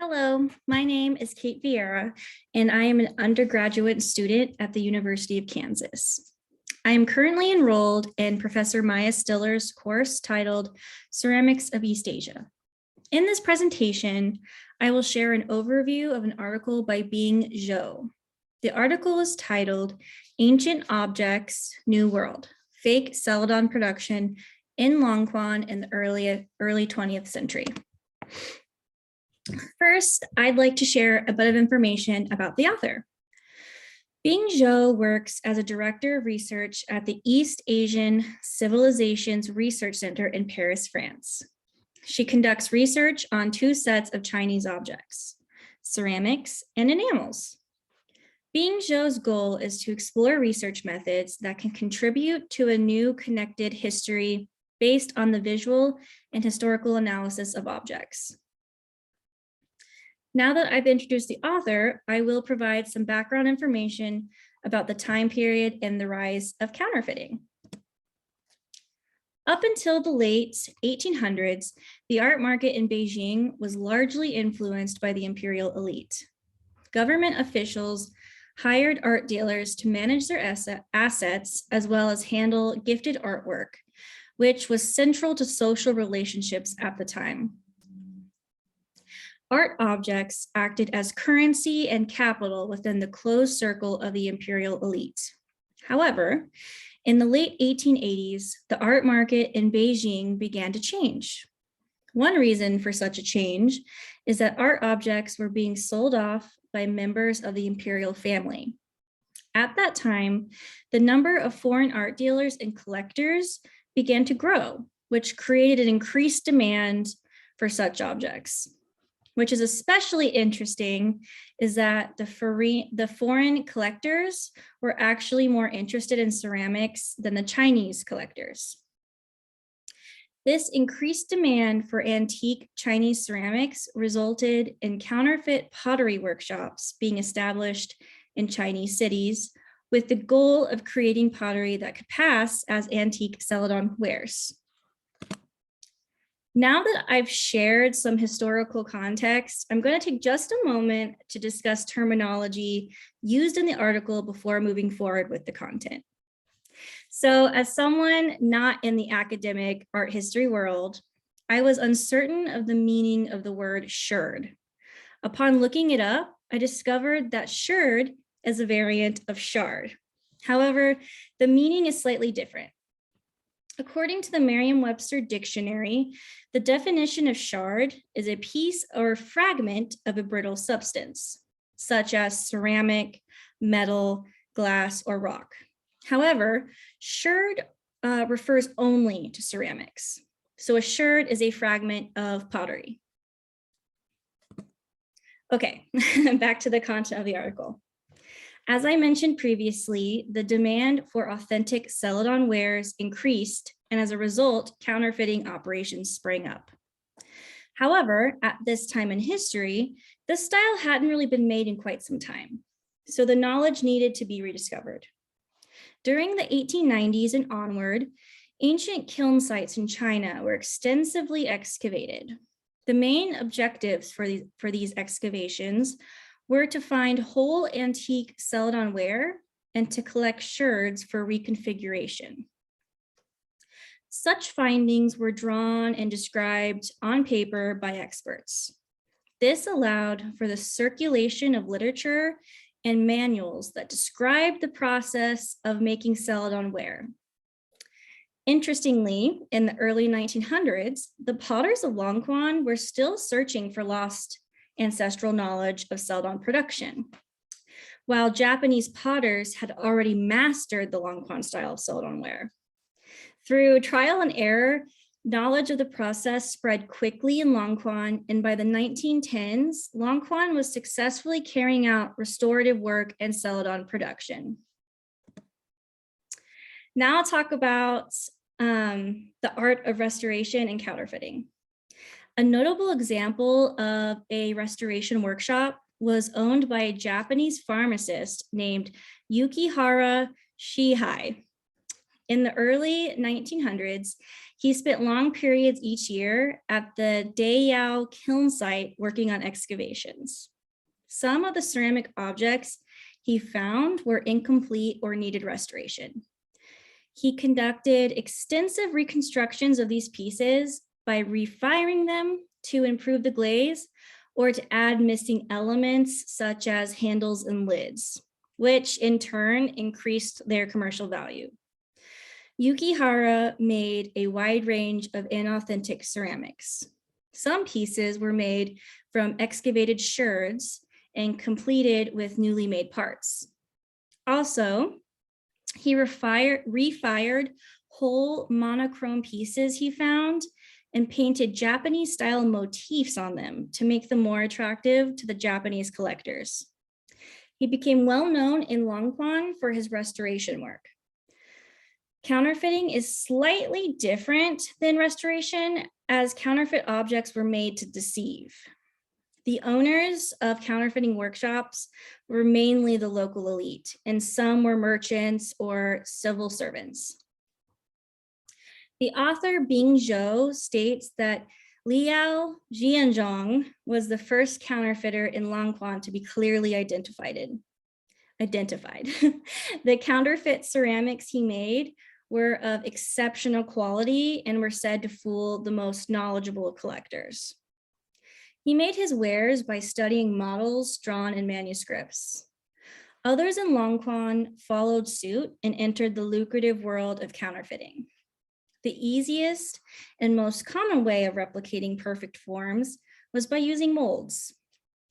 Hello, my name is Kate Vieyra, and I am an undergraduate student at the University of Kansas. I am currently enrolled in Professor Maya Stiller's course titled Ceramics of East Asia. In this presentation, I will share an overview of an article by Bing Zhou. The article is titled Ancient Objects, New World, Fake Celadon Production in Longquan in the early 20th century. First, I'd like to share a bit of information about the author. Bing Zhou works as a director of research at the East Asian Civilizations Research Center in Paris, France. She conducts research on two sets of Chinese objects, ceramics and enamels. Bing Zhou's goal is to explore research methods that can contribute to a new connected history based on the visual and historical analysis of objects. Now that I've introduced the author, I will provide some background information about the time period and the rise of counterfeiting. Up until the late 1800s, the art market in Beijing was largely influenced by the imperial elite. Government officials hired art dealers to manage their assets as well as handle gifted artwork, which was central to social relationships at the time. Art objects acted as currency and capital within the closed circle of the imperial elite. However, in the late 1880s, the art market in Beijing began to change. One reason for such a change is that art objects were being sold off by members of the imperial family. At that time, the number of foreign art dealers and collectors began to grow, which created an increased demand for such objects. Which is especially interesting is that the foreign collectors were actually more interested in ceramics than the Chinese collectors. This increased demand for antique Chinese ceramics resulted in counterfeit pottery workshops being established in Chinese cities with the goal of creating pottery that could pass as antique Celadon wares. Now that I've shared some historical context, I'm going to take just a moment to discuss terminology used in the article before moving forward with the content. So as someone not in the academic art history world, I was uncertain of the meaning of the word sherd. Upon looking it up, I discovered that sherd is a variant of shard. However, the meaning is slightly different. According to the Merriam-Webster dictionary, the definition of shard is a piece or fragment of a brittle substance, such as ceramic, metal, glass, or rock. However, sherd refers only to ceramics. So a sherd is a fragment of pottery. Okay, back to the content of the article. As I mentioned previously, the demand for authentic Celadon wares increased, and as a result, counterfeiting operations sprang up. However, at this time in history, the style hadn't really been made in quite some time, so the knowledge needed to be rediscovered. During the 1890s and onward, ancient kiln sites in China were extensively excavated. The main objectives for these excavations were to find whole antique Celadon ware and to collect sherds for reconfiguration. Such findings were drawn and described on paper by experts. This allowed for the circulation of literature and manuals that described the process of making Celadon ware. Interestingly, in the early 1900s, the potters of Longquan were still searching for lost ancestral knowledge of Celadon production, while Japanese potters had already mastered the Longquan style of Celadon ware. Through trial and error, knowledge of the process spread quickly in Longquan, and by the 1910s, Longquan was successfully carrying out restorative work and Celadon production. Now I'll talk about the art of restoration and counterfeiting. A notable example of a restoration workshop was owned by a Japanese pharmacist named Yukihara Shihai. In the early 1900s, He spent long periods each year at the Dayao kiln site working on excavations. Some of the ceramic objects he found were incomplete or needed restoration. He conducted extensive reconstructions of these pieces by refiring them to improve the glaze or to add missing elements such as handles and lids, which in turn increased their commercial value. Yukihara made a wide range of inauthentic ceramics. Some pieces were made from excavated sherds and completed with newly made parts. Also, he refired whole monochrome pieces he found and painted Japanese style motifs on them to make them more attractive to the Japanese collectors. He became well known in Longquan for his restoration work. Counterfeiting is slightly different than restoration, as counterfeit objects were made to deceive. The owners of counterfeiting workshops were mainly the local elite, and some were merchants or civil servants. The author Bing Zhou states that Liao Jianzhong was the first counterfeiter in Longquan to be clearly identified. The counterfeit ceramics he made were of exceptional quality and were said to fool the most knowledgeable collectors. He made his wares by studying models drawn in manuscripts. Others in Longquan followed suit and entered the lucrative world of counterfeiting. The easiest and most common way of replicating perfect forms was by using molds.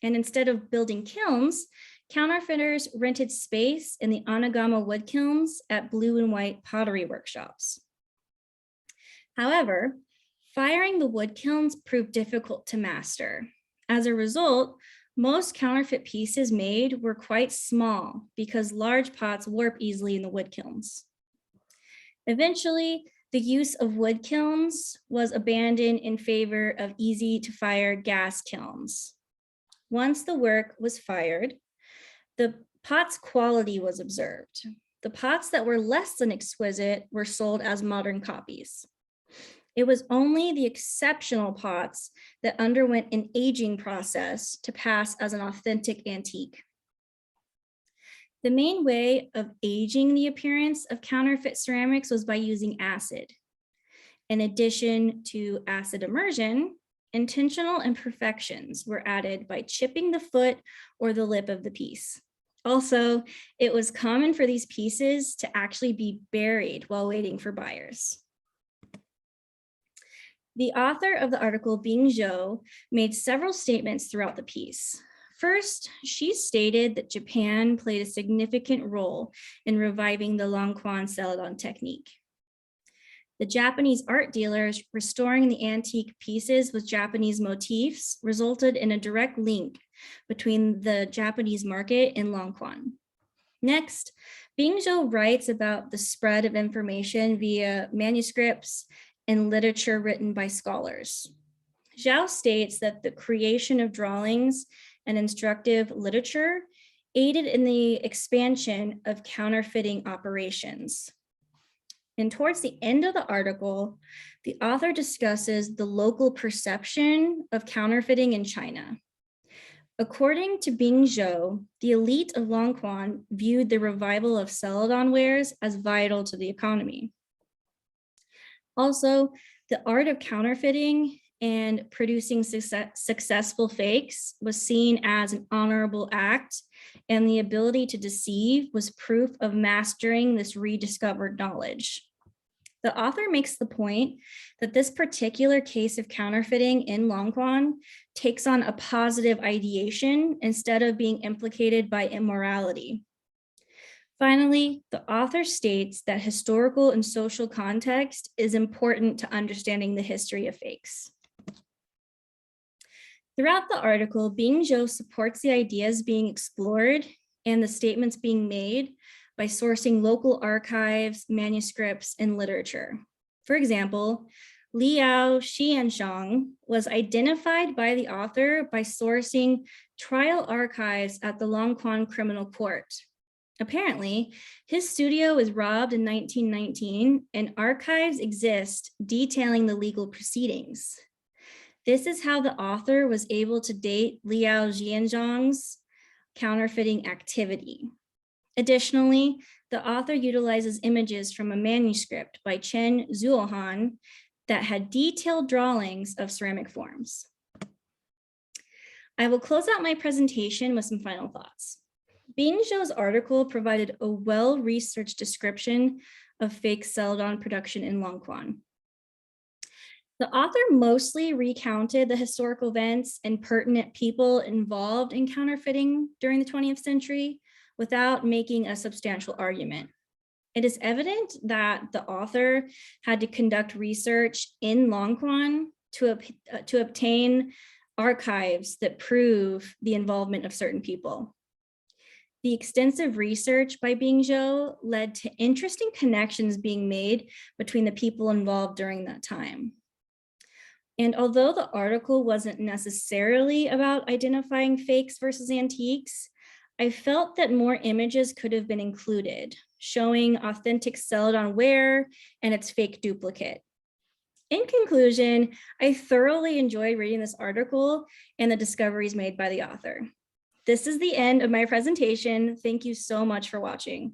And instead of building kilns, counterfeiters rented space in the Anagama wood kilns at blue and white pottery workshops. However, firing the wood kilns proved difficult to master. As a result, most counterfeit pieces made were quite small because large pots warp easily in the wood kilns. Eventually, the use of wood kilns was abandoned in favor of easy to fire gas kilns. Once the work was fired, the pot's quality was observed. The pots that were less than exquisite were sold as modern copies. It was only the exceptional pots that underwent an aging process to pass as an authentic antique. The main way of aging the appearance of counterfeit ceramics was by using acid. In addition to acid immersion, intentional imperfections were added by chipping the foot or the lip of the piece. Also, it was common for these pieces to actually be buried while waiting for buyers. The author of the article, Bing Zhou, made several statements throughout the piece. First, she stated that Japan played a significant role in reviving the Longquan celadon technique. The Japanese art dealers restoring the antique pieces with Japanese motifs resulted in a direct link between the Japanese market and Longquan. Next, Bing Zhou writes about the spread of information via manuscripts and literature written by scholars. Zhao states that the creation of drawings and instructive literature aided in the expansion of counterfeiting operations. And towards the end of the article, the author discusses the local perception of counterfeiting in China. According to Bing Zhou, the elite of Longquan viewed the revival of celadon wares as vital to the economy. Also, the art of counterfeiting and producing successful fakes was seen as an honorable act, and the ability to deceive was proof of mastering this rediscovered knowledge. The author makes the point that this particular case of counterfeiting in Longquan takes on a positive ideation instead of being implicated by immorality. Finally, the author states that historical and social context is important to understanding the history of fakes. Throughout the article, Bing Zhou supports the ideas being explored and the statements being made by sourcing local archives, manuscripts, and literature. For example, Liao Xianshang was identified by the author by sourcing trial archives at the Longquan Criminal Court. Apparently, his studio was robbed in 1919 and archives exist detailing the legal proceedings. This is how the author was able to date Liao Jianzhong's counterfeiting activity. Additionally, the author utilizes images from a manuscript by Chen Zuohan that had detailed drawings of ceramic forms. I will close out my presentation with some final thoughts. Bing Zhou's article provided a well-researched description of fake celadon production in Longquan. The author mostly recounted the historical events and pertinent people involved in counterfeiting during the 20th century without making a substantial argument. It is evident that the author had to conduct research in Longquan to obtain archives that prove the involvement of certain people. The extensive research by Bing Zhou led to interesting connections being made between the people involved during that time. And although the article wasn't necessarily about identifying fakes versus antiques, I felt that more images could have been included, showing authentic celadon ware and its fake duplicate. In conclusion, I thoroughly enjoyed reading this article and the discoveries made by the author. This is the end of my presentation. Thank you so much for watching.